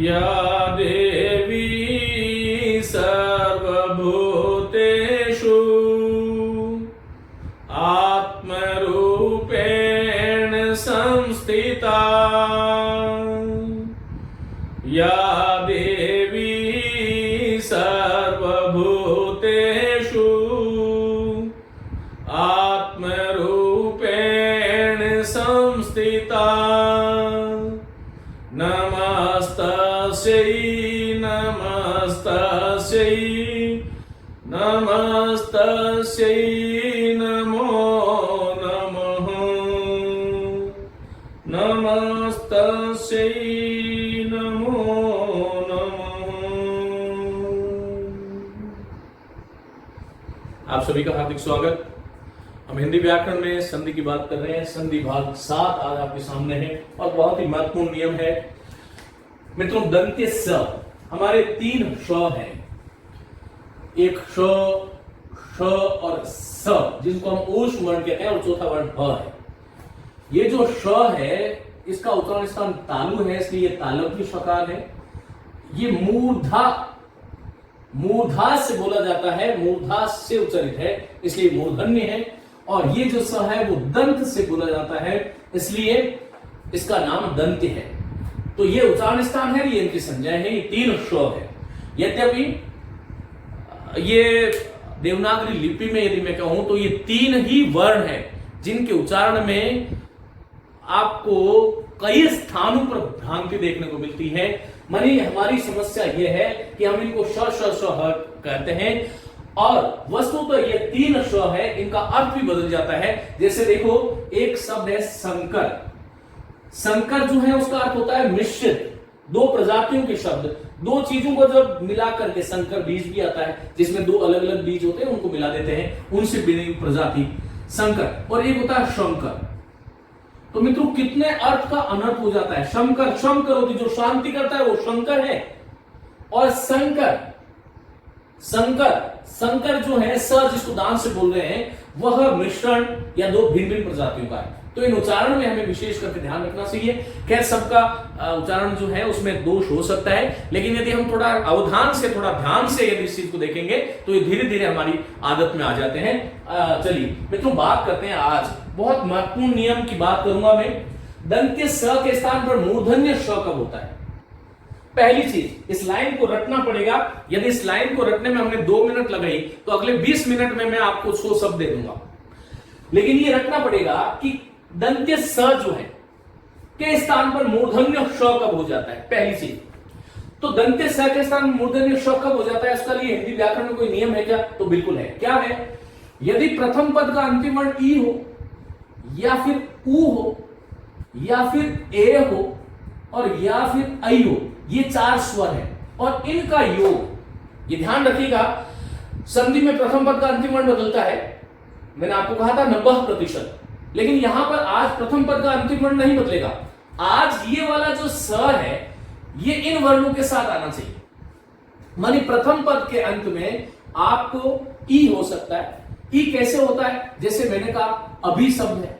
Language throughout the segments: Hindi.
या देवी सर्वभूतेषु आत्मरूपेण संस्थिता। या देवी सर्वभूतेषु आत्मरूपेण संस्थिता। नमस्तस्यै नमस्तस्यै नमस्तस्यै नमो नमः। नमस्तस्यै नमो नमः। आप सभी का हार्दिक स्वागत। हम हिंदी व्याकरण में संधि की बात कर रहे हैं। संधि भाग 7 आज आपके सामने है और बहुत ही महत्वपूर्ण नियम है मित्रों। दंत्य स हमारे 3 श हैं, एक श, श और स, जिनको हम ऊष्म वर्ण कहते हैं, और चौथा वर्ण ह है। ये जो श है इसका उच्चारण स्थान तालु है, इसलिए ये तालव्य शकार है। ये मूर्धा से बोला जाता है, मूर्धा से उच्चारित है इसलिए मूर्धन्य है। और ये जो स है वो दंत से बोला जाता है इसलिए इसका नाम दंत्य है। तो ये उच्चारण स्थान है, ये इनकी संज्ञा है, ये 3 श है। यद्यपि ये देवनागरी लिपि में यदि मैं कहूं तो ये 3 ही वर्ण है जिनके उच्चारण में आपको कई स्थानों पर भ्रांति देखने को मिलती है। मानी हमारी समस्या यह है कि हम इनको श श श ह कहते हैं और वस्तु तो ये 3 श है, इनका अर्थ भी बदल जाता है। जैसे देखो, एक शब्द है संकर। संकर जो है उसका अर्थ होता है मिश्रित, 2 प्रजातियों के शब्द, 2 चीजों को जब मिला करके संकर बीज भी आता है, जिसमें 2 अलग अलग बीज होते हैं, उनको मिला देते हैं, उनसे बनी प्रजाति संकर। और एक होता है शंकर। तो मित्रों कितने अर्थ का अनर्थ हो जाता है। शंकर, शम करोति, जो शांति करता है वो शंकर है। और संकर, संकर जो है स जिसको दान से बोल रहे हैं, वह मिश्रण या 2 भिन्न भिन्न प्रजातियों का है। तो इन उच्चारण में हमें विशेष करके ध्यान रखना चाहिए। खैर सबका उच्चारण जो है उसमें दोष हो सकता है, लेकिन यदि हम थोड़ा अवधान से, थोड़ा ध्यान से यदि इस चीज को देखेंगे तो ये धीरे धीरे हमारी आदत में आ जाते हैं। चलिए मित्रों बात करते हैं। आज बहुत महत्वपूर्ण नियम की बात करूंगा मैं। दंत्य स के स्थान पर मूर्धन्य श कब होता है? पहली चीज, इस लाइन को रटना पड़ेगा। यदि इस लाइन को रटने में हमने 2 मिनट लगाई तो अगले 20 मिनट में मैं आपको 100 शब्द दे दूंगा। लेकिन ये रखना पड़ेगा कि दंत्य स जो है के स्थान पर मूर्धन्य श कब हो जाता है। पहली चीज तो दंत्य स के स्थान पर मूर्धन्य श कब हो जाता है, इसका लिए हिंदी व्याकरण में कोई नियम है क्या? तो बिल्कुल है। क्या है? यदि प्रथम पद का अंतिम वर्ण ई हो या फिर उ हो या फिर ए हो और या फिर ऐ हो, ये 4 स्वर है और इनका योग, ये ध्यान रखिएगा, संधि में प्रथम पद का अंतिम वर्ण बदलता है। मैंने आपको कहा था 90%, लेकिन यहां पर आज प्रथम पद का अंतिम वर्ण नहीं बदलेगा। आज ये वाला जो स है ये इन वर्णों के साथ आना चाहिए। मानी प्रथम पद के अंत में आपको ई हो सकता है। ई कैसे होता है? जैसे मैंने कहा अभी शब्द है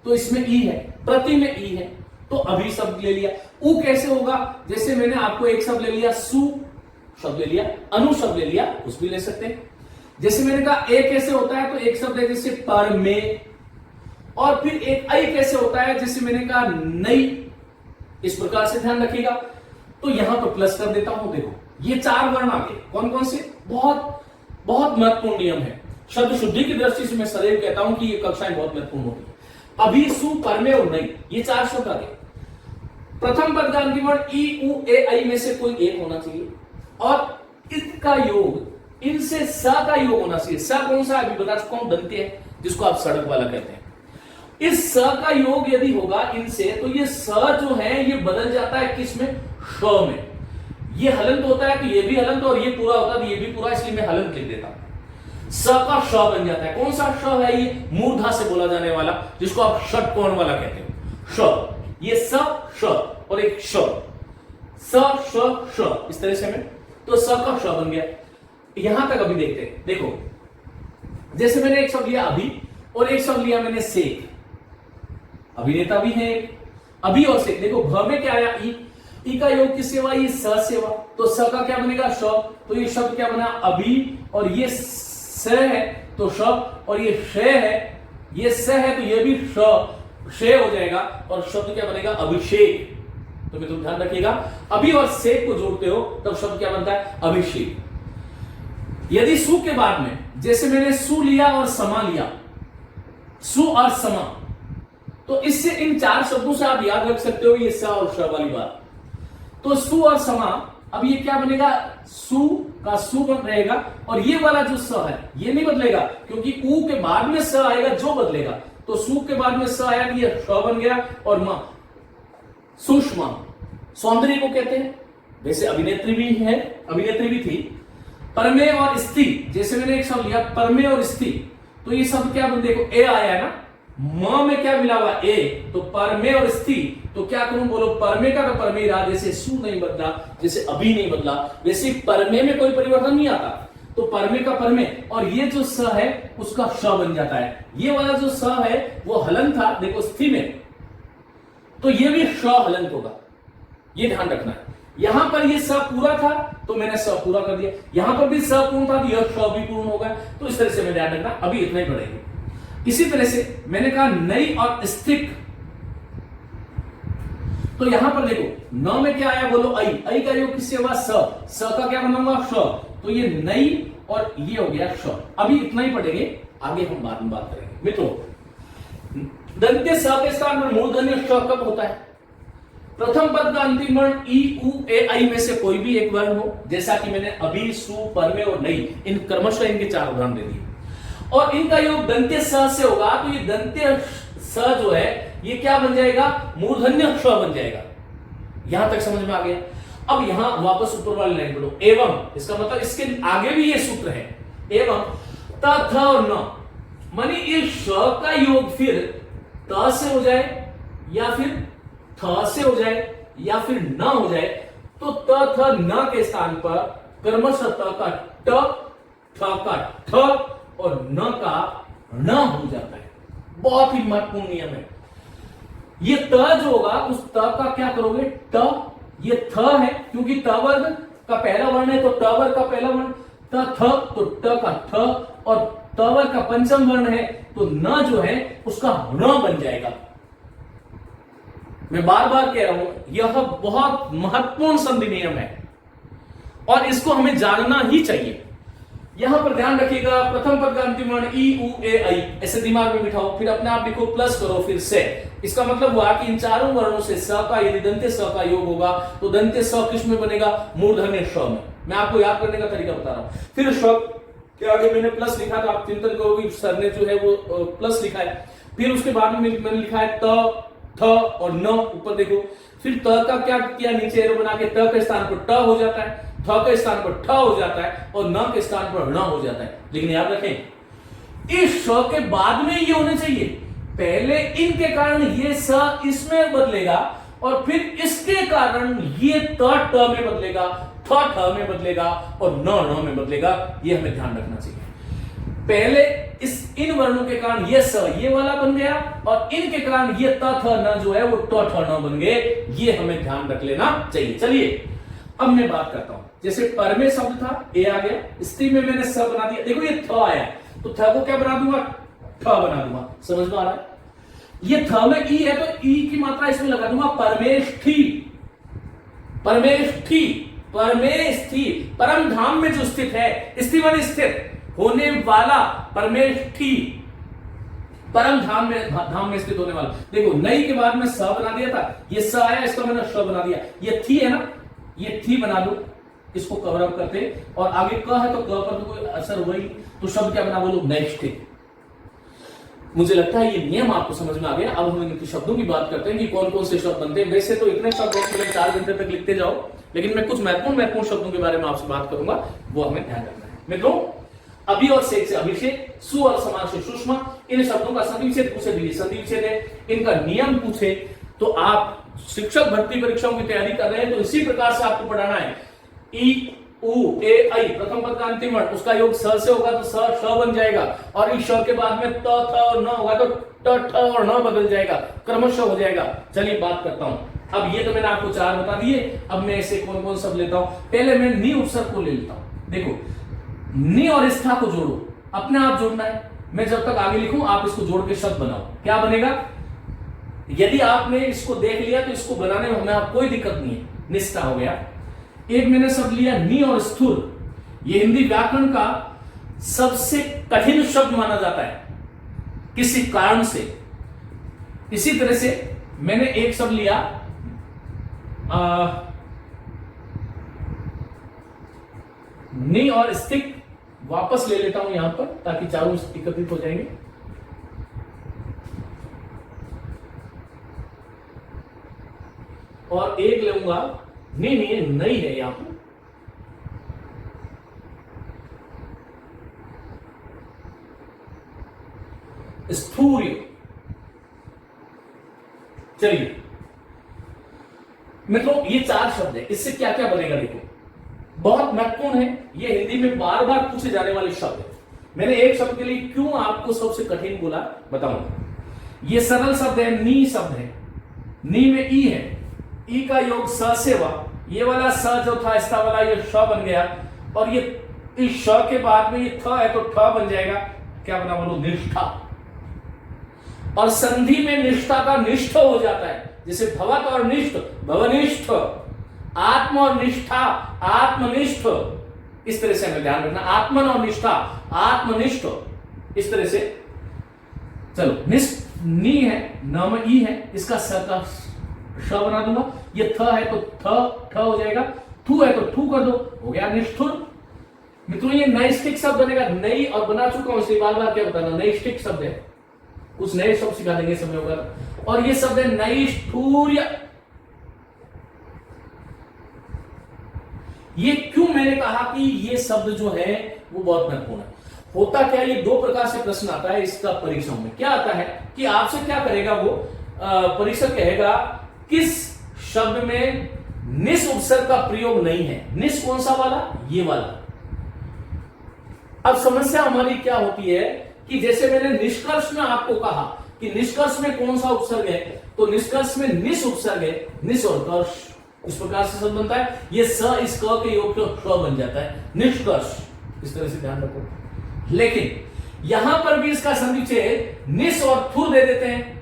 तो इसमें ई है, प्रति में ई है तो अभी शब्द ले लिया। उ कैसे होगा? जैसे मैंने आपको एक शब्द ले लिया, सु शब्द ले लिया, अनु शब्द ले लिया, उस भी ले सकते हैं। जैसे मैंने कहा ए कैसे होता है, तो एक शब्द है जैसे पर में। और फिर एक ऐ कैसे होता है, जैसे मैंने कहा नई, इस प्रकार से ध्यान रखिएगा। तो यहां पर प्लस कर देता हूं। देखो ये 4 वर्ण आ गए। कौन कौन से? बहुत बहुत महत्वपूर्ण नियम है। शब्द शुद्धि की दृष्टि से मैं सदैव कहता हूं कि ये कक्षाएं बहुत महत्वपूर्ण होती है। अभी, सु, पर में और नई, ये 4 शब्द आ गए। प्रथम पद का अंतिम वर्ण ई, उ, ए, ऐ में से कोई एक होना चाहिए और इसका योग, इनसे स का योग होना चाहिए। स कौन सा? अभी बता चुका हूं, दंत्य है, जिसको आप सड़क वाला कहते हैं। इस स का योग यदि होगा इनसे, तो ये स जो है ये बदल जाता है किसमें? श में। ये हलंत होता है तो ये भी हलंत, और ये पूरा होता है तो ये भी पूरा, इसलिए मैं हलंत लिख देता हूं। स का श बन जाता है। कौन सा श है? ये मूर्धा से बोला जाने वाला, जिसको आप षटकोण वाला कहते हो, श। ये स, श और एक श, स, श, श, इस तरह से हमें, तो स का श बन गया। यहां तक अभी देखते हैं। देखो जैसे मैंने एक शब्द लिया अभी और एक शब्द लिया मैंने से, अभिनेता भी है अभी और से। देखो भ में क्या आया? ई, ई का योग किससे हुआ? ये स से हुआ, तो स का क्या बनेगा? श। तो ये शब्द क्या बना? अभी, और ये स है तो श, और ये श है, ये स है तो ये भी श हो जाएगा, और शब्द क्या बनेगा? अभिषेक। तो मित्रों ध्यान रखिएगा, अभी और शेक को जोड़ते हो तब शब्द क्या बनता है? अभिषेक। यदि सु के बाद में, जैसे मैंने सु लिया और समा लिया, सु और समा, तो इससे इन चार शब्दों से आप याद रख सकते हो ये स और श वाली बात। तो सु और समा, अब ये क्या बनेगा? सु का सु बन रहेगा, और ये वाला जो स है ये नहीं बदलेगा, क्योंकि उ के बाद में स आएगा जो बदलेगा। तो सु के बाद में स आया, ये श बन गया, और मां सुषमा, सौंदर्य को कहते हैं। वैसे अभिनेत्री भी है, अभिनेत्री भी थी। परमे और स्त्री, जैसे मैंने एक शब्द लिया परमे और स्त्री, तो ये शब्द क्या बन, देखो ए आया है ना, म में क्या मिला हुआ? ए, तो परमे और स्त्री, तो क्या करूं? बोलो परमे का तो परमे रहा, जैसे सु नहीं बदला, जैसे अभी नहीं बदला, वैसे परमे में कोई परिवर्तन नहीं आता, तो परमे का परमे, और ये जो स है उसका श बन जाता है। ये वाला जो स है वो हलंत था, देखो स्त्री में, तो ये भी श हलंत होगा, ये ध्यान रखना है। यहां पर ये स पूरा था तो मैंने स पूरा कर दिया, यहां पर भी स पूर्ण था तो यह श भी पूर्ण होगा। तो इस तरह से मैं ध्यान रखना, अभी इतना ही पढ़ेंगे। इसी तरह से मैंने कहा नई और स्थिक, तो यहां पर देखो न में क्या आया? बोलो आई, आई का योग किससे हुआ? स, स का क्या बनाऊंगा? श, तो ये नई और ये हो गया श। अभी इतना ही पढ़ेंगे, आगे हम बाद में बात करेंगे। मित्रों, दंत्य स के स्थान पर मूर्धन्य श कब होता है? प्रथम पद का अंतिम वर्ण ई, उ, ए, आई में से कोई भी एक वर्ण हो, जैसा कि मैंने अभी, सु, परमे और नई, इन क्रमशः इनके चार उदाहरण दे दिए, और इनका योग दंत्य स से होगा, तो ये दंत्य स जो है ये क्या बन जाएगा? मूर्धन्य श बन जाएगा। यहां तक समझ में आ गया? अब यहां वापस ऊपर वाली लाइन बोलो, एवं, इसका मतलब इसके आगे भी ये सूत्र है, एवं त, थ और न, मानी ये श का योग फिर त से हो जाए, या फिर थ से हो जाए, या फिर न हो जाए, तो त, थ, न के स्थान पर क्रमशः त का ट, ठ का ठ और न का न हो जाता है। बहुत ही महत्वपूर्ण नियम है। ये त जो होगा उस त का क्या करोगे? ट, ये थ है क्योंकि त वर्ग का पहला वर्ण है, तो ट वर्ग का पहला वर्ण, त थ, तो ट का ठ, और त वर्ग का पंचम वर्ण है, तो न जो है उसका न बन जाएगा। मैं बार बार कह रहा हूं, यह बहुत महत्वपूर्ण संधि नियम है और इसको हमें जानना ही चाहिए। यहां पर ध्यान रखिएगा, प्रथम पद का अंतिम वर्ण ई, उ, ए, आई, ऐसे दिमाग में बिठाओ, फिर अपने आप लिखो, प्लस करो, फिर से। इसका मतलब हुआ कि इन चारों वर्णों से स का, यदि दंत्य स का योग होगा तो दंत्य स किस में बनेगा? मूर्धन्य श में। मैं आपको याद करने का तरीका बता रहा हूं। फिर श के आगे मैंने प्लस लिखा, तो आप चिंतन करोगे सर ने जो है वो प्लस लिखा है। फिर उसके बाद में मैंने लिखा है त, थ और न, ऊपर देखो। फिर त का क्या किया? नीचे एरो बना के त के स्थान पर ट हो जाता है, थ के स्थान पर ठ हो जाता है, और न के स्थान पर न हो जाता है। लेकिन याद रखें, इस श के बाद में ये होने चाहिए। पहले इनके कारण ये स इसमें बदलेगा, और फिर इसके कारण ये त ट में बदलेगा, थ ठ में बदलेगा, और न में बदलेगा। ये हमें ध्यान रखना चाहिए। पहले इन वर्णों के कारण ये स ये वाला बन गया, और इनके कारण ये त थ न जो है वो ट ठ न बन गए। ये हमें ध्यान रख लेना चाहिए। चलिए अब मैं बात करता हूं। जैसे परमे शब्द था, ए आ गया, स्त्री में मैंने स बना दिया। देखो ये थ आया, तो थ को क्या बना दूंगा? ठ बना दूंगा। समझ में आ रहा है? ये थ में ई है, तो ई की मात्रा इसमें लगा दूंगा, परमेष्ठी। परमेष्ठी, परमेष्ठी, परम धाम में जो स्थित है, स्थिति माने स्थित होने वाला, परमेष्ठी, परम धाम में स्थित होने वाला। देखो नई के बाद में स बना दिया था, ये स आया, इसका मैंने श बना दिया। ये थी है ना, ये थी बना दो, इसको कवर अप करते, और आगे क है तो क पर तो कोई असर हुआ ही, तो शब्द क्या बना? बोलो नैष्ठिक। मुझे लगता है ये नियम आपको समझ में आ गया। अब हम इनके शब्दों की बात करते हैं कि कौन कौन से शब्द बनते हैं। वैसे तो इतने शब्द हैं, 4 घंटे तक लिखते जाओ, लेकिन मैं कुछ महत्वपूर्ण शब्दों के बारे में आपसे बात करूंगा, वो हमें ध्यान रखना है। मित्रों, अभी और शेख से अभिषेक, सु और समान से सुषमा, इन शब्दों का संधि विच्छेद पूछे, दिल्ली संधि विच्छेद है, इनका नियम पूछे, तो आप शिक्षक भर्ती परीक्षाओं की तैयारी कर रहे हैं तो इसी प्रकार से आपको पढ़ाना है। ई, उ, ए, आई, प्रथम पद का अंतिम वर्ण, उसका योग स से होगा तो स श बन जाएगा, और इस श के बाद में त, थ और न होगा तो ट, ठ और न बदल जाएगा, क्रमशः हो जाएगा। चलिए बात करता हूं। अब ये तो मैंने आपको 4 बता दिए। अब मैं ऐसे कौन कौन शब्द लेता हूं। पहले मैं नी उपसर्ग को ले लेता हूं। देखो, नी और स्था को जोड़ो, अपने आप जोड़ना है। मैं जब तक आगे लिखूं आप इसको जोड़ के शब्द बनाओ। क्या बनेगा? यदि आपने इसको देख लिया तो इसको बनाने में हमें कोई दिक्कत नहीं है। निष्ठा हो गया। एक मैंने शब्द लिया नी और स्थूल। यह हिंदी व्याकरण का सबसे कठिन शब्द माना जाता है किसी कारण से। इसी तरह से मैंने एक शब्द लिया नी और स्थिक। वापस ले लेता हूं यहां पर ताकि चारों एकत्रित हो जाएंगे। और एक लूंगा नी, नई है यहां पर। स्थूर्य। चलिए मित्रों, ये 4 शब्द है। इससे क्या क्या बनेगा देखो, बहुत महत्वपूर्ण है। ये हिंदी में बार बार पूछे जाने वाले शब्द है। मैंने एक शब्द के लिए क्यों आपको सबसे कठिन बोला बताऊंगा। ये सरल शब्द है, नी शब्द है। नी में ई है, ई का योग स से वा। ये वाला स जो था स्था वाला, ये श बन गया। और ये इस श के बाद में ये थ है तो ठ बन जाएगा। क्या बना बोलो? निष्ठा। और संधि में निष्ठा का निष्ठ हो जाता है। जैसे भवत और निष्ठ, भवनिष्ठ। आत्म और निष्ठा, आत्मनिष्ठ। इस तरह से हमें ध्यान रखना, आत्मन और निष्ठा, आत्मनिष्ठ। इस तरह से चलो, नी है, न में ई है, इसका स का श बना दूंगा। ये थ है तो ठ हो जाएगा। थू है तो थू कर दो, हो गया निष्ठुर। मित्रों, ये नैष्ठिक शब्द बनेगा। नई और बना चुका हूं, इसलिए बार बार क्या बताना, नैष्ठिक शब्द है। कुछ नए शब्द सिखा देंगे समय होगा। और ये शब्द है नैष्ठुर्य। ये क्यों मैंने कहा कि ये शब्द जो है वो बहुत महत्वपूर्ण है। होता क्या, ये 2 प्रकार से प्रश्न आता है इसका परीक्षाओं में। क्या आता है कि आपसे क्या करेगा वो परीक्षक कहेगा किस शब्द में निस उपसर्ग का प्रयोग नहीं है। निस कौन सा वाला? ये वाला। अब समस्या हमारी क्या होती है कि जैसे मैंने निष्कर्ष में आपको कहा कि निष्कर्ष में कौन सा उपसर्ग है, तो निष्कर्ष में निस उपसर्ग है। निस और कर्ष, इस प्रकार से शब्द बनता है। ये स इस क के योग के श बन जाता है, निष्कर्ष। इस तरह से ध्यान रखो। लेकिन यहां पर भी इसका संधि छेद निस और थुर दे देते हैं।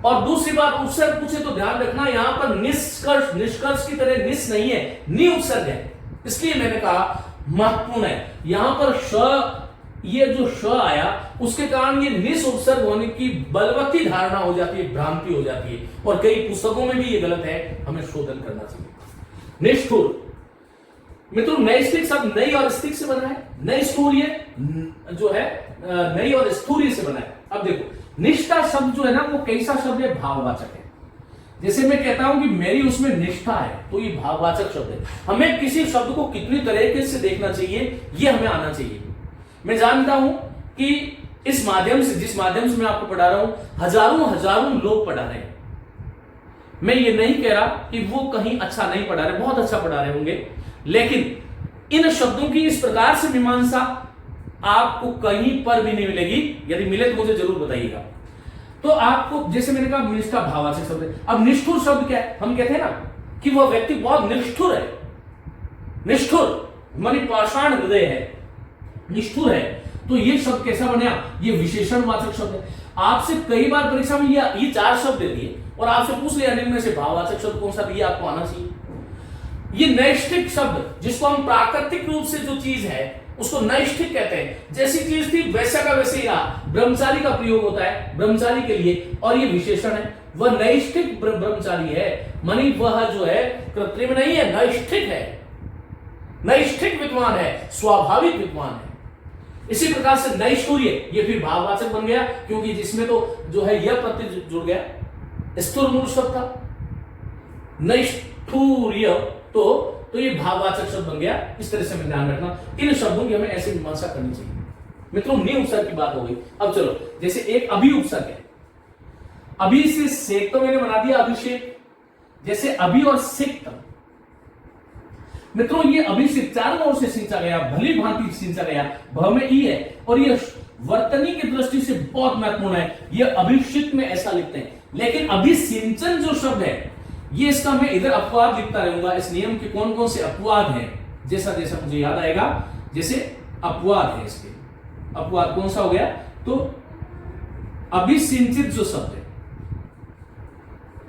और दूसरी बात, उपसर्ग पूछे तो ध्यान रखना, यहां पर निष्कर्ष, निष्कर्ष की तरह निस नहीं है, नि उपसर्ग है। इसलिए मैंने कहा महत्वपूर्ण है। यहां पर श, ये जो श आया उसके कारण ये निस उपसर्ग होने की बलवती धारणा हो जाती है, भ्रांति हो जाती है। और कई पुस्तकों में भी ये गलत है, हमें शोधन करना चाहिए। निष्ठुर। मित्रों, नैष्ठिक शब्द नई और स्थिक से बना है। नैष्ठुर्य जो है नई और स्थूर्य से बना है। अब देखो, निष्ठा शब्द जो है ना वो कैसा शब्द है? भाववाचक है। जैसे मैं कहता हूं कि मेरी उसमें निष्ठा है, तो ये भाववाचक शब्द है। हमें किसी शब्द को कितनी तरीके से देखना चाहिए ये हमें आना चाहिए। मैं जानता हूं कि इस माध्यम से, जिस माध्यम से मैं आपको पढ़ा रहा हूं, हजारों लोग पढ़ा रहे हैं। मैं ये नहीं कह रहा कि वो कहीं अच्छा नहीं पढ़ा रहे, बहुत अच्छा पढ़ा रहे होंगे, लेकिन इन शब्दों की इस प्रकार से मीमांसा आपको कहीं पर भी नहीं मिलेगी। यदि मिले तो मुझे जरूर बताइएगा। तो आपको, जैसे मैंने कहा, निष्ठा भाववाचक शब्द है। अब निष्ठुर शब्द क्या है? हम कहते हैं ना कि वह व्यक्ति बहुत निष्ठुर है। निष्ठुर मानी पाषाण हृदय है, निष्ठुर है। तो ये शब्द कैसा बना? ये विशेषणवाचक शब्द है। आपसे कई बार परीक्षा में ये 4 शब्द दे दिए और आपसे पूछ लिया इनमें से भाववाचक शब्द कौन सा, ये आपको आना चाहिए। ये नैष्ठिक शब्द, जिसको हम प्राकृतिक रूप से जो चीज है उसको नैष्ठिक कहते हैं। जैसी चीज थी वैसा का वैसे ही रहा। ब्रह्मचारी का प्रयोग होता है ब्रह्मचारी के लिए, और ये विशेषण है। वह नैष्ठिक ब्रह्मचारी है, मानी वह जो है कृत्रिम नहीं है, नैष्ठिक है, नैष्ठिक विद्वान है, स्वाभाविक विद्वान है। इसी प्रकार से नैष्ठुर्य, ये फिर भाववाचक बन गया, क्योंकि जिसमें तो जो है यह प्रत्यय जुड़ गया। स्थूल मूल शब्द था नैष्ठुर्य, तो ये भाववाचक शब्द बन गया। इस तरह से हमें ध्यान रखना, इन शब्दों की हमें ऐसे मीमांसा करनी चाहिए। मित्रों, नि उपसर्ग की बात हो गई। अब चलो, जैसे एक अभि उपसर्ग है। अभि से सेक तो मैंने बना दिया, अभिषेक। जैसे अभि और सिक्त, मित्रों ये अभिषेक चारों ओर से सिंचा गया, भली भांति सिंचा गया। भ में ई है, और ये वर्तनी की दृष्टि से बहुत महत्वपूर्ण है। ये अभिषेक में ऐसा लिखते हैं। लेकिन अभिसिंचन जो शब्द है ये इसका मैं इधर अपवाद लिखता रहूंगा। इस नियम के कौन कौन से अपवाद हैं, जैसा जैसा मुझे याद आएगा। जैसे अपवाद है इसके, अपवाद कौन सा हो गया, तो अभिसिंचित जो शब्द है,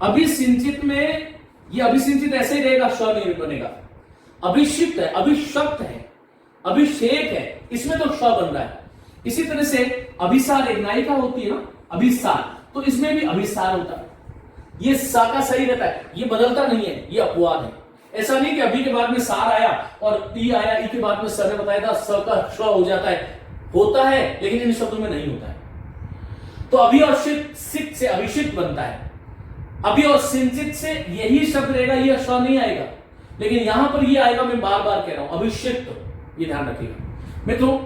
अभिसिंचित में ये अभिसिंचित ऐसे ही रहेगा, श नहीं बनेगा। अभिषिक्त है, अभिशक्त है, अभिषेक है, इसमें तो श बन रहा है। इसी तरह से अभिसार, एक नायिका होती है ना, अभिसार, तो इसमें भी अभिसार होता है। ये सा का सही रहता है, ये बदलता नहीं है, ये अपवाद है। ऐसा नहीं कि अभी के बाद में सार आया और ई आया, ई के बाद में सर ने बताया था स का श हो जाता है, होता है लेकिन इन शब्दों में नहीं होता है। तो अभी और सिक्त से अभिषिक्त बनता है, अभी और सिंचित से यही शब्द रहेगा, ये श नहीं आएगा, लेकिन यहां पर ये आएगा। मैं बार बार कह रहा हूं अभिषिक्त, ये ध्यान रखिएगा मित्रों।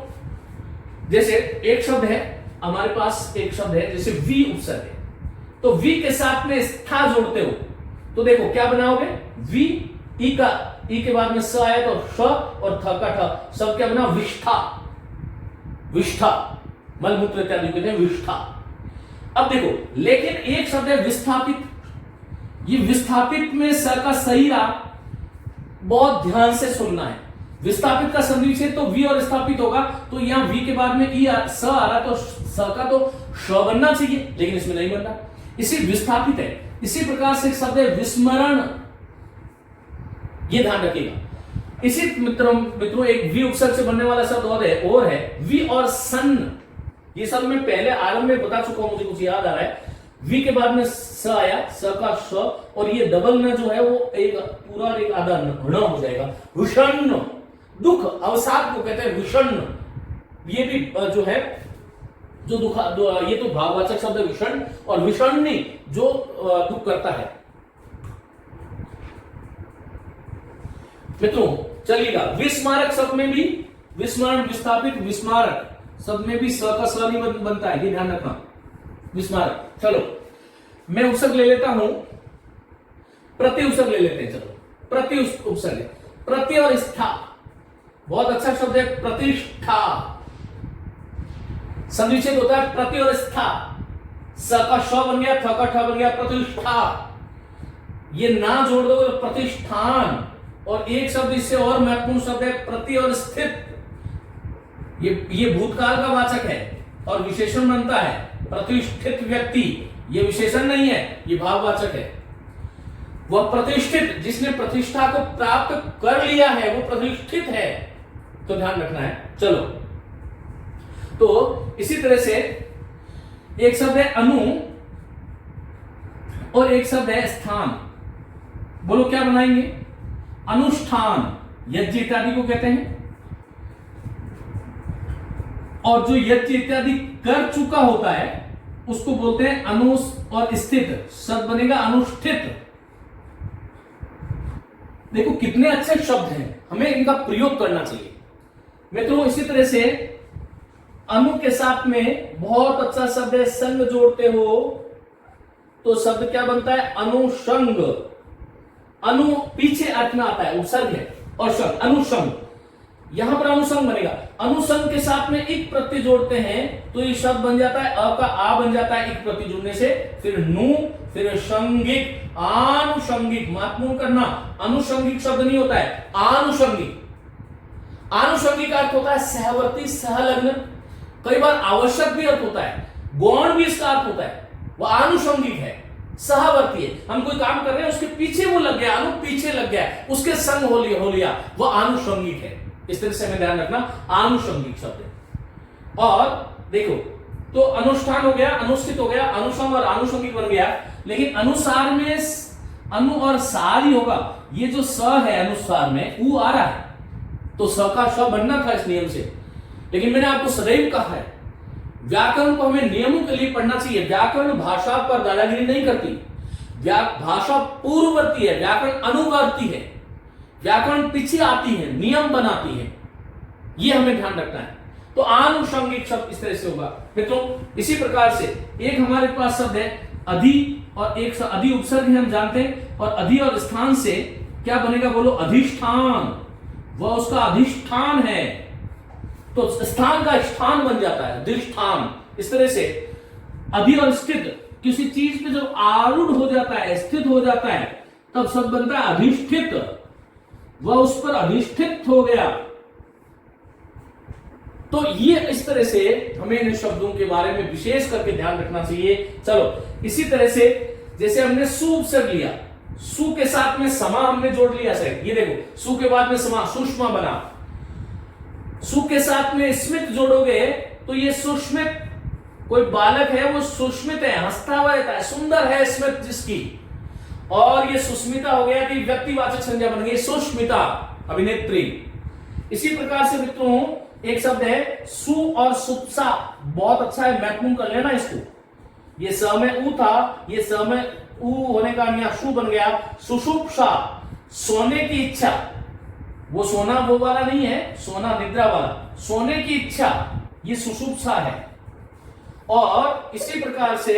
जैसे एक शब्द है हमारे पास, एक शब्द है जैसे वी उपसर्ग है, तो वी के साथ में स्था जोड़ते हो तो देखो क्या बनाओगे, वी, ई का, ई के बाद में स आया तो श और थ का ठ, सब क्या बना, विष्ठा, विष्ठा, मलमूत्र इत्यादि कहते हैं विष्ठा। अब देखो, लेकिन एक शब्द है विस्थापित, ये विस्थापित में स का सही रहा, बहुत ध्यान से सुनना है। विस्थापित का संधि से तो वी और स्थापित होगा, तो यहां वी के बाद में ई स आ रहा, तो स का तो श बनना चाहिए, लेकिन इसमें नहीं बनना, इसी विस्थापित है। इसी प्रकार से एक शब्द है विस्मरण, ये ध्यान रखिएगा। इसी मित्रों एक वी उपसर्ग से बनने वाला शब्द और है वी और सन। ये सब मैं पहले आरंभ में बता चुका हूं, मुझे कुछ याद आ रहा है। वी के बाद में स आया, स का श, और ये डबल न जो है वो एक पूरा एक आधा न हो जाएगा। विषण्ण, दुख, अवसाद को कहते हैं विषण्ण। ये भी जो है जो दुख, ये तो भाववाचक शब्द है विषण, और विषण्णी जो दुख करता है। मित्रों चलिएगा, विस्मारक शब्द में भी विस्मरण, विस्थापित, विस्मारक शब्द में भी स का स नहीं बनता है, ये ध्यान रखना, विस्मारक। चलो मैं उपसर्ग ले लेता हूं, प्रति उपसर्ग ले लेते हैं। चलो प्रति उपसर्ग, प्रति और स्था, बहुत अच्छा शब्द है प्रतिष्ठा, संधिच्छेद होता है प्रति और स्था, स का श बन गया, थ का ठ बन गया, प्रतिष्ठा। ये ना जोड़ दो तो प्रतिष्ठान। और एक शब्द इससे और महत्वपूर्ण शब्द है प्रति और स्थित, ये भूतकाल का वाचक है और विशेषण बनता है। प्रतिष्ठित व्यक्ति, ये विशेषण नहीं है, ये भाववाचक है। वह प्रतिष्ठित, जिसने प्रतिष्ठा को प्राप्त कर लिया है, वो प्रतिष्ठित है, तो ध्यान रखना है। चलो, तो इसी तरह से एक शब्द है अनु और एक शब्द है स्थान। बोलो क्या बनाएंगे, अनुष्ठान, यज्ञ इत्यादि को कहते हैं। और जो यज्ञ इत्यादि कर चुका होता है उसको बोलते हैं अनुस, और स्थित शब्द बनेगा अनुष्ठित। देखो कितने अच्छे शब्द हैं, हमें इनका प्रयोग करना चाहिए मित्रों। इसी तरह से अनु के साथ में बहुत अच्छा शब्द है संग जोड़ते हो तो शब्द क्या बनता है, अनुषंग। अनु पीछे अर्थ में आता है, उपसर्ग है, और संग, अनुषंग, यहां पर अनुसंग बनेगा। अनुसंग के साथ में एक प्रत्यय जोड़ते हैं तो ये शब्द बन जाता है, अ का आ बन जाता है एक प्रत्यय जुड़ने से, फिर नु, फिर संगिक, आनुषंगिक। महत्वपूर्ण करना, अनुषंगिक शब्द नहीं होता है, आनुषंगिक। आनुषंगिक अर्थ होता है सहवर्ती, सहलग्न, कई बार आवश्यक भी अर्थ होता है, गौण भी इसका अर्थ होता है। वह आनुषंगिक है, सहवर्ती है। हम कोई काम कर रहे हैं, उसके पीछे वो लग गया, अनु पीछे लग गया, उसके संग हो लिया, वह आनुषंगिक है। इस तरह से हमें ध्यान रखना, आनुषंगिक शब्द है। और देखो तो अनुष्ठान हो गया, अनुष्ठित हो गया, अनुसंग और आनुषंगिक बन गया। लेकिन अनुसार में अनु और सार ही होगा। ये जो स है अनुसार में ऊ आ रहा है, तो स का श बनना था इस नियम से। लेकिन मैंने आपको सदैव कहा है, व्याकरण को हमें नियमों के लिए पढ़ना चाहिए। व्याकरण भाषा पर दादागिरी नहीं करती, भाषा पूर्ववर्ती है, व्याकरण अनुवर्ती है, व्याकरण पीछे आती है, नियम बनाती है, ये हमें ध्यान रखना है। तो आनुषंगिक शब्द इस तरह से होगा मित्रों। इसी प्रकार से एक हमारे पास शब्द है अधि, और एक अधि उपसर्ग है, हम जानते हैं। और अधि और स्थान से क्या बनेगा, बोलो अधिष्ठान, वह उसका अधिष्ठान है, तो स्थान का स्थान बन जाता है, अधिष्ठान। इस तरह से अधि और स्थित, किसी चीज पे जब आरूढ़ हो जाता है, स्थित हो जाता है, तब शब्द बनता है अधिष्ठित, वह उस पर अधिष्ठित हो गया। तो ये इस तरह से हमें इन शब्दों के बारे में विशेष करके ध्यान रखना चाहिए। चलो इसी तरह से जैसे हमने सु उपसर्ग लिया, सु के साथ में समा हमने जोड़ लिया सर, ये देखो सु के बाद में समा सुषमा बना, सु के साथ में स्मित जोड़ोगे तो ये सुष्मित, कोई बालक है वो सुष्मित है, हंसता हुआ रहता है, सुंदर है स्मित जिसकी, और ये सुष्मिता हो गया कि व्यक्तिवाचक संज्ञा बन गई सुष्मिता अभिनेत्री। इसी प्रकार से मित्रों एक शब्द है सु और सुप्सा, बहुत अच्छा है, महत्वपूर्ण कर लेना इसको। ये स में उ था, ये स में उ होने का यहाँ सु बन गया, सुषुप्सा, सोने की इच्छा, वो सोना वो वाला नहीं है, सोना निद्रा वाला, सोने की इच्छा, ये सुषुप्सा है। और इसी प्रकार से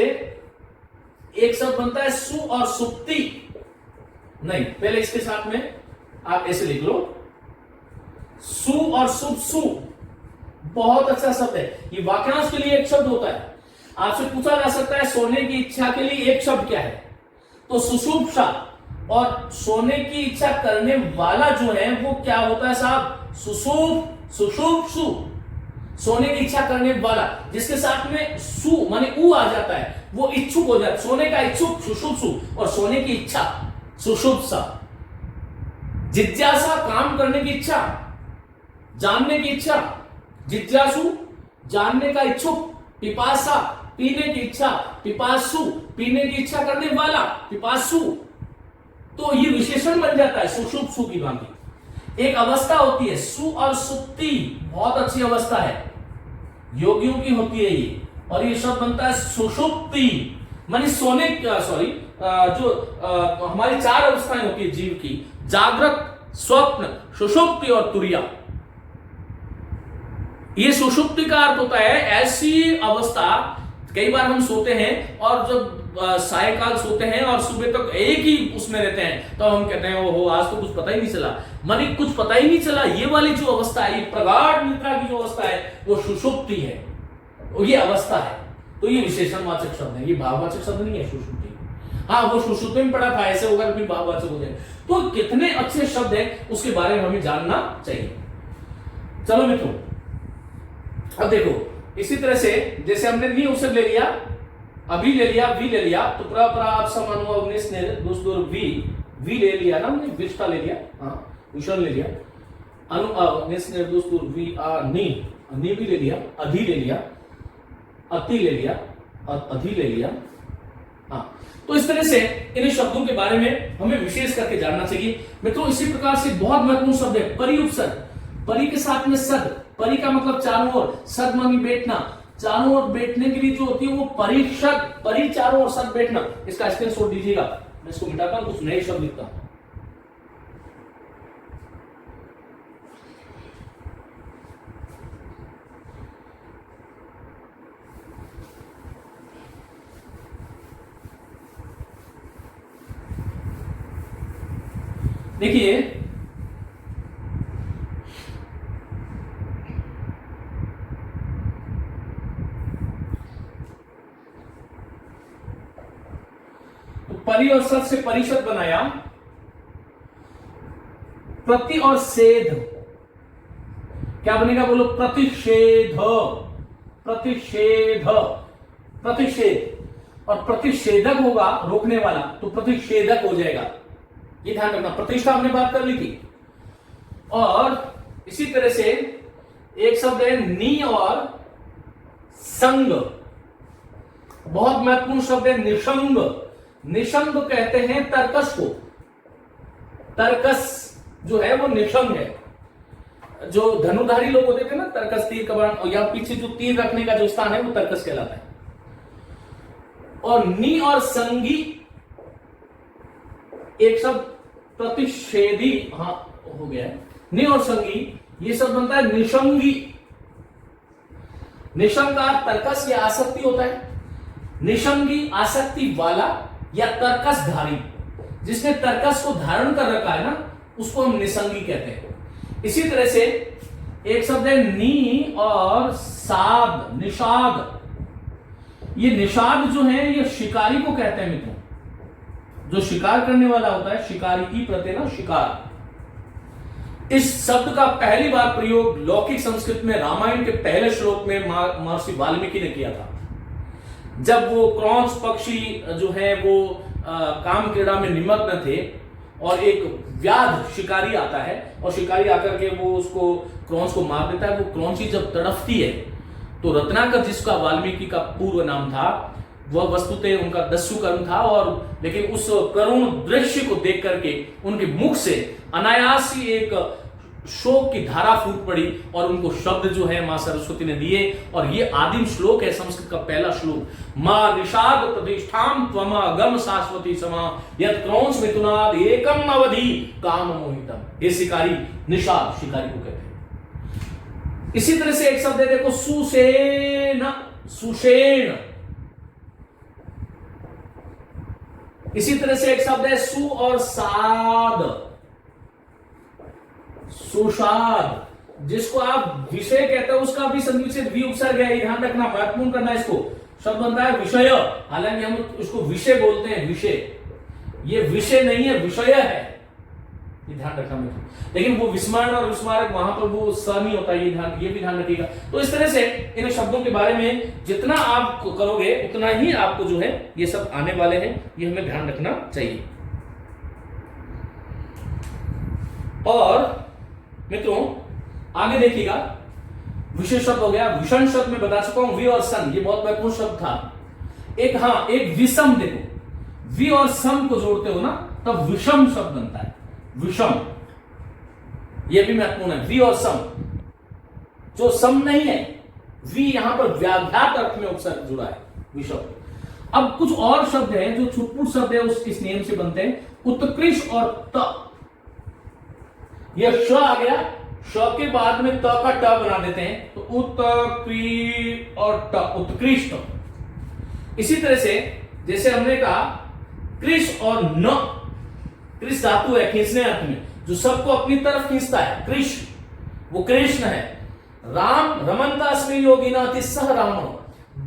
एक शब्द बनता है सु और सुप्ति, नहीं पहले इसके साथ में आप ऐसे लिख लो, सु और सुप्सु, बहुत अच्छा शब्द है। ये वाक्यांश के लिए एक शब्द होता है, आपसे पूछा जा सकता है सोने की इच्छा के लिए एक शब्द क्या है, तो सुषुप्सा, और सोने की इच्छा करने वाला जो है वो क्या होता है साहब, सुषुप, सुषुप्सु, सोने की इच्छा करने वाला, जिसके साथ में सु माने उ आ जाता है वो इच्छुक हो जाता है, सोने का इच्छुक सुषुप्सु, और सोने की इच्छा सुषुप्सा। जिज्ञासा काम करने की इच्छा, जानने की इच्छा, जिज्ञासु जानने का इच्छुक, पिपासा पीने की इच्छा, पिपासु पीने की इच्छा करने वाला, पिपासु, तो ये विशेषण बन जाता है सुषुप्सु की भांति। एक अवस्था होती है सु और सुप्ति, बहुत अच्छी अवस्था है, योगियों की होती है ये, और ये शब्द बनता है सुषुप्ति, मानी सोने, सॉरी जो हमारी चार अवस्थाएं होती है जीव की, जागृत, स्वप्न, सुषुप्ति और तुरिया। ये सुषुप्ति का अर्थ होता है ऐसी अवस्था, कई बार हम सोते हैं और जब सायकाल सोते हैं और सुबह तक एक ही उसमें रहते हैं, तो हम कहते हैं ओहो आज तो कुछ पता ही नहीं चला, मानी कुछ पता ही नहीं चला। ये वाली जो अवस्था है, प्रगाढ़ निद्रा की जो अवस्था है वो सुषुप्ति है, ये अवस्था है। तो ये विशेषणवाचक शब्द है, ये भाववाचक शब्द नहीं है सुषुप्ति। हाँ वो सुषुप्ति में पढ़ा था, ऐसे होगा फिर भाववाचक हो जाए। तो कितने अच्छे शब्द है उसके बारे में हमें जानना चाहिए। चलो मित्रों अब देखो इसी तरह से जैसे हमने नी उपसर्ग ले लिया, अभी ले लिया, वी ले लिया, तो प्रा आप समानु अग्निश ने दोस्तों वी ले लिया ना हमने, विष्टा ले लिया, हाँ विषण ले लिया, अनु अग्निश ने दोस्तों वी आ नी भी ले लिया, अधि ले लिया, अति ले लिया, अधि ले लिया। हाँ तो इस तरह से इन शब्दों के बारे में हमें विशेष करके जानना चाहिए मित्रों। इसी प्रकार से बहुत महत्वपूर्ण शब्द है परि उपसर्ग, परि के साथ में सद, परि का मतलब चारों ओर, सद मानी बैठना, चारों ओर बैठने के लिए जो होती है वो परिषद, परि चारों ओर सद बैठना। इसका स्क्रीनशॉट दीजिएगा, मैं इसको मिटाता हूं, कुछ नए शब्द लिखता हूं। देखिए परि और सद से परिषद बनाया, प्रति और सेध क्या बनेगा बोलो, प्रतिषेध, प्रतिषेध, प्रतिषेध, और प्रतिषेधक होगा रोकने वाला तो प्रतिषेधक हो जाएगा, ये ध्यान रखना। प्रतिष्ठा हमने बात कर ली थी। और इसी तरह से एक शब्द है नी और संग, बहुत महत्वपूर्ण शब्द है निसंग। निसंग कहते हैं तर्कस को, तर्कस जो है वो निसंग है। जो धनुधारी लोग होते थे ना, तर्कस तीर कमान, और या पीछे जो तीर रखने का जो स्थान है वो तर्कस कहलाता है। और नी और संगी एक शब्द प्रतिषेधी, हाँ हो गया है, नि और संगी, ये शब्द बनता है निसंगी। निसंग का तर्कस या आसक्ति होता है, निसंगी आसक्ति वाला या तर्कसधारी, जिसने तर्कस को धारण कर रखा है ना उसको हम निसंगी कहते हैं। इसी तरह से एक शब्द है नी और साध, निषाद। ये निषाद जो है ये शिकारी को कहते हैं मित्रों, जो शिकार करने वाला होता है, शिकारी की प्रत्यय ना, शिकार। इस शब्द का पहली बार प्रयोग लौकिक संस्कृत में रामायण के पहले श्लोक में महर्षि वाल्मीकि ने किया था। जब वो क्रौंच पक्षी जो है वो काम क्रीड़ा में निमग्न थे और एक व्याध शिकारी आता है और शिकारी आकर के वो उसको क्रौंच को मार देता है। वो क्रौंची जब तड़फती है तो रत्नाकर, जिसका वाल्मीकि का पूर्व नाम था, वह वस्तुतः उनका दस्यु कर्म था, और लेकिन उस करुण दृश्य को देख करके उनके मुख से अनायास ही एक शोक की धारा फूट पड़ी और उनको शब्द जो है मां सरस्वती ने दिए। और ये आदिम श्लोक है, संस्कृत का पहला श्लोक। मां निषाद प्रतिष्ठाम त्वमा गम शाश्वती समा यत् क्रौंच मिथुनाद एकम अवधि काम मोहितम। ये शिकारी, निषाद शिकारी को कहते हैं। इसी तरह से एक शब्द है, देखो, सुसेन, सुषेण। इसी तरह से एक शब्द है सु और साद, सुषाद, जिसको आप विषय कहते हो, उसका भी संयुक्त वी उपसर्ग है, ध्यान रखना, महत्वपूर्ण करना इसको। शब्द बनता है विषय, हालांकि हम उसको विषय बोलते हैं, विषय। ये विषय नहीं है, विषय है, ये ध्यान रखना मित्रों। लेकिन वो विस्मरण और विस्मारक, वहां पर वो स नहीं होता, ये भी ध्यान रखिएगा। तो इस तरह से इन शब्दों के बारे में जितना आप करोगे उतना ही आपको जो है ये सब आने वाले हैं, ये हमें ध्यान रखना चाहिए। और मित्रों आगे देखिएगा, विशेष शब्द हो गया, विषम शब्द में बता चुका हूं, वी और सन, ये बहुत महत्वपूर्ण शब्द था। एक विषम, देखो वी और सम को जोड़ते हो ना तब विषम शब्द बनता है, विषम, यह भी महत्वपूर्ण है। वी और सम, जो सम नहीं है, वी यहां पर व्याघात अर्थ में उपसर्ग जुड़ा है, विषम। अब कुछ और शब्द हैं जो छुटपुट शब्द है, इस नियम से बनते हैं, उत्कृष्ट और त। यह श आ गया, श के बाद में त का ट बना देते हैं, तो उत्कृ और ट, उत्कृष्ट। इसी तरह से जैसे हमने कहा कृष और न, कृष धातु है खींचने अर्थ में, जो सबको अपनी तरफ खींचता है, कृष्ण, वो कृष्ण है। राम रमनतास्मि योगिनाति सह राम,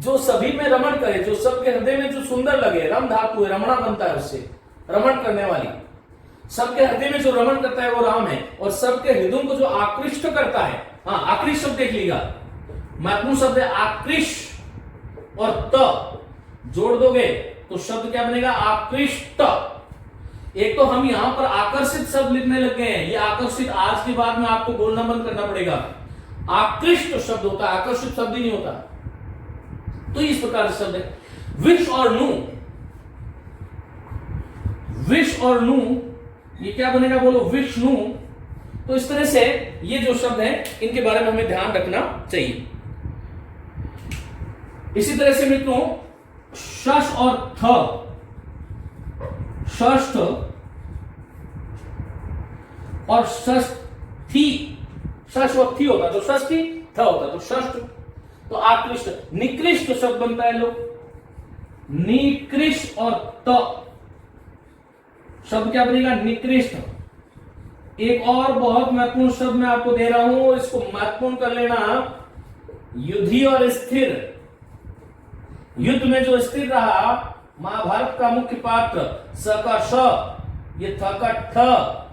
जो सभी में रमण करे, जो सबके हृदय में जो सुंदर लगे, रम धातु है, रमणा बनता है उससे, रमण करने वाली, सबके हृदय में जो रमण करता है वो राम है। और सबके हृदयों को जो आकृष्ट करता है, हाँ आकृष्ट शब्द देख लीजिएगा, महत्वपूर्ण शब्द है आकृष्ट, और त जोड़ दोगे तो शब्द क्या बनेगा, आकृष्ट। एक तो हम यहां पर आकर्षित शब्द लिखने लग गए हैं, ये आकर्षित आज के बाद में आपको बोलना बंद करना पड़ेगा। आकृष्ट शब्द होता है, आकर्षित शब्द ही नहीं होता। तो इस प्रकार से शब्द है। विष और नु, विष और नु, ये क्या बनेगा बोलो, विष्णु। तो इस तरह से ये जो शब्द है इनके बारे में हमें ध्यान रखना चाहिए। इसी तरह से मित्रों शश और थ, षष्ठ और षष्ठी, षष्ठ और थी होता तो षष्ठी, थ होता तो षष्ठ। तो आकृष्ट, निकृष्ट शब्द बनता है लोग, निकृष्ट और त शब्द क्या बनेगा, निकृष्ट। एक और बहुत महत्वपूर्ण शब्द मैं आपको दे रहा हूं, इसको महत्वपूर्ण कर लेना, युद्धि और स्थिर। युद्ध में जो स्थिर रहा, महाभारत का मुख्य पात्र स का श, ये थ का ठ,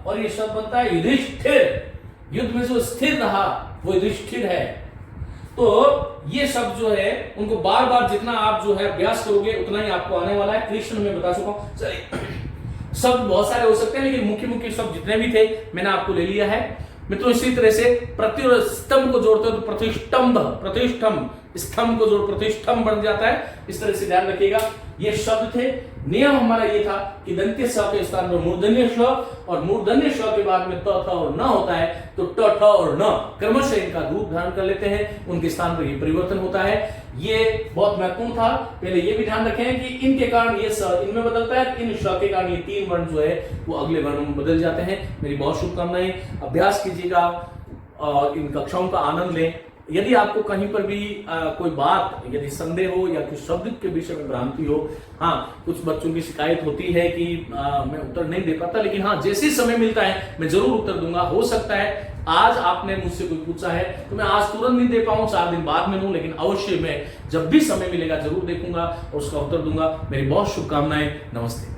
और ये शब्द बनता है युधिष्ठिर। युद्ध में जो स्थिर रहा वो युधिष्ठिर है। तो ये शब्द जो है उनको बार बार जितना आप जो है अभ्यास करोगे उतना ही आपको आने वाला है। कृष्ण में बता चुका हूं, चलिए शब्द बहुत सारे हो सकते हैं लेकिन मुख्य मुख्य शब्द जितने भी थे मैंने आपको ले लिया है। मित्रों इसी तरह से प्रति और स्तंभ को जोड़ते हो तो प्रतिष्ठंभ, प्रतिष्ठम, स्तंभ को जोड़ प्रतिष्ठम बन जाता है। इस तरह से ध्यान रखिएगा। ये शब्द थे। नियम हमारा ये था कि दंत्य स के स्थान पर मूर्धन्य श, और मूर्धन्य श के बाद में त थ और न होता है तो ट ठ और न क्रमशः इनका रूप धारण कर लेते हैं, उनके स्थान पर ये परिवर्तन होता है। ये बहुत महत्वपूर्ण था। पहले ये भी ध्यान रखें कि इनके कारण ये स इनमें बदलता है, इन श के कारण ये तीन वर्ण जो है वो अगले वर्णों में बदल जाते हैं। मेरी बहुत शुभकामनाएं, अभ्यास कीजिएगा और इन कक्षाओं का आनंद लें। यदि आपको कहीं पर भी कोई बात, यदि संदेह हो या कुछ शब्द के विषय में भ्रांति हो, हाँ कुछ बच्चों की शिकायत होती है कि मैं उत्तर नहीं दे पाता, लेकिन हाँ जैसे समय मिलता है मैं जरूर उत्तर दूंगा। हो सकता है आज आपने मुझसे कोई पूछा है तो मैं आज तुरंत नहीं दे पाऊं, 4 दिन बाद में दूं, लेकिन अवश्य मैं जब भी समय मिलेगा जरूर देखूंगा और उसका उत्तर दूंगा। मेरी बहुत शुभकामनाएं। नमस्ते।